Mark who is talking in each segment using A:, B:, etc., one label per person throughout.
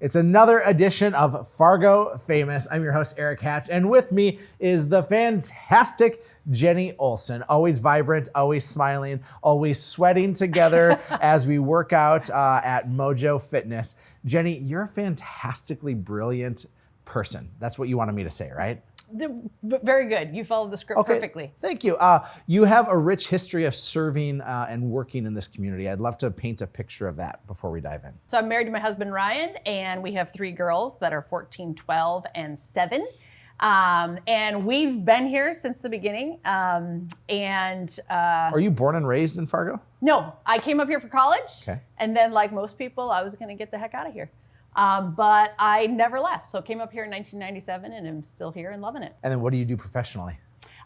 A: It's another edition of Fargo-Famous. I'm your host, Erik Hatch, and with me is the fantastic Jenny Olson. Always vibrant, always smiling, always sweating together as we work out at Mojo Fitness. Jenny, you're a fantastically brilliant person. That's what you wanted me to say, right?
B: Very good. You followed the script perfectly.
A: Thank you. You have a rich history of serving and working in this community. I'd love to paint a picture of that before we dive in.
B: So I'm married to my husband, Ryan, and we have 3 girls that are 14, 12, and 7. And we've been here since the beginning. Are
A: you born and raised in Fargo?
B: No, I came up here for college.
A: Okay.
B: And then, like most people, I was going to get the heck out of here. But I never left. So came up here in 1997 and I'm still here and loving it.
A: And then what do you do professionally?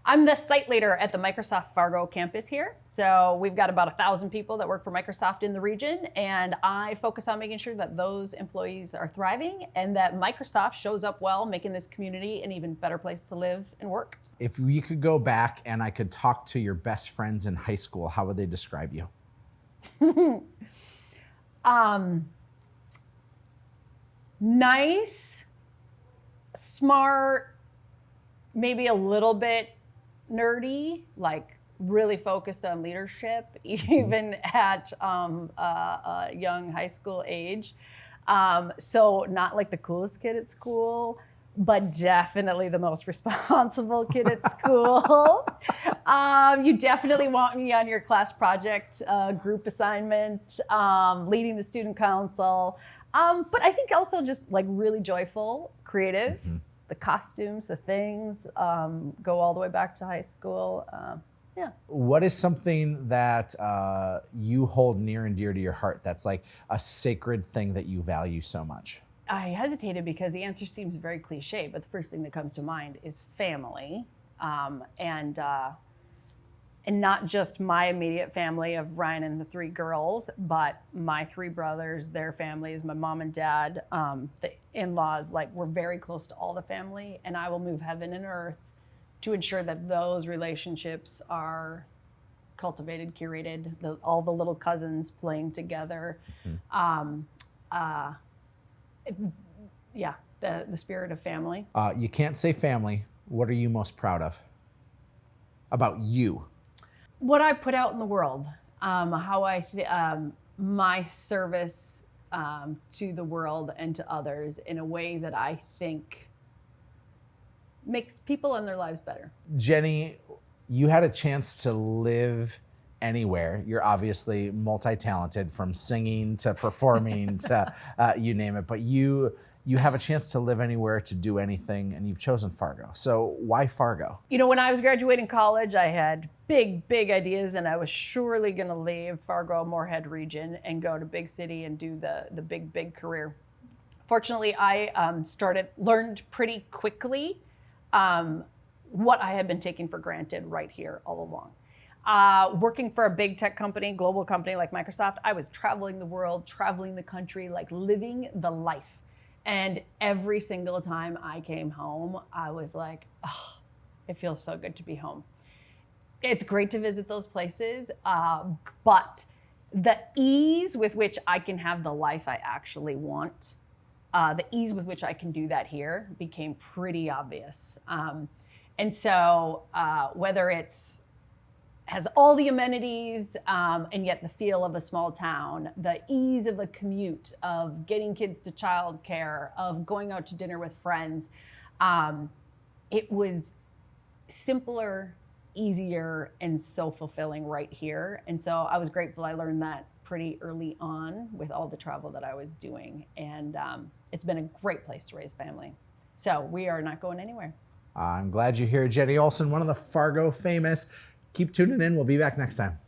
B: I'm the site leader at the Microsoft Fargo campus here. So we've got about 1,000 people that work for Microsoft in the region. And I focus on making sure that those employees are thriving and that Microsoft shows up well, making this community an even better place to live and work.
A: If we could go back and I could talk to your best friends in high school, how would they describe you?
B: Nice, smart, maybe a little bit nerdy, like really focused on leadership, even at a young high school age. So not like the coolest kid at school, but definitely the most responsible kid at school. You definitely want me on your class project, group assignment, leading the student council. But I think also just like really joyful, creative. Mm-hmm. The costumes, the things go all the way back to high school. Yeah.
A: What is something that you hold near and dear to your heart that's like a sacred thing that you value so much?
B: I hesitated because the answer seems very cliche, but the first thing that comes to mind is family. And not just my immediate family of Ryan and the 3 girls, but my 3 brothers, their families, my mom and dad, the in-laws, like we're very close to all the family, and I will move heaven and earth to ensure that those relationships are cultivated, curated, all the little cousins playing together. Mm-hmm. The spirit of family.
A: You can't say family. What are you most proud of about you?
B: What I put out in the world, how my service to the world and to others in a way that I think makes people and their lives better.
A: Jenny, you had a chance to live anywhere. You're obviously multi-talented, from singing to performing to you name it, but you have a chance to live anywhere, to do anything, and you've chosen Fargo. So why Fargo? You
B: know, when I was graduating college, I had big ideas, and I was surely gonna leave Fargo-Moorhead region and go to big city and do the big career. Fortunately, I learned pretty quickly what I had been taking for granted right here all along. Working for a big tech company, global company like Microsoft, I was traveling the world, traveling the country, like living the life. And every single time I came home, I was like, oh, it feels so good to be home. It's great to visit those places, but the ease with which I can have the life I actually want, the ease with which I can do that here became pretty obvious. And so whether it's has all the amenities and yet the feel of a small town, the ease of a commute, of getting kids to childcare, of going out to dinner with friends. It was simpler, easier, and so fulfilling right here. And so I was grateful I learned that pretty early on with all the travel that I was doing. And it's been a great place to raise family. So we are not going anywhere.
A: I'm glad you're here, Jenny Olson, one of the Fargo-Famous. Keep tuning in. We'll be back next time.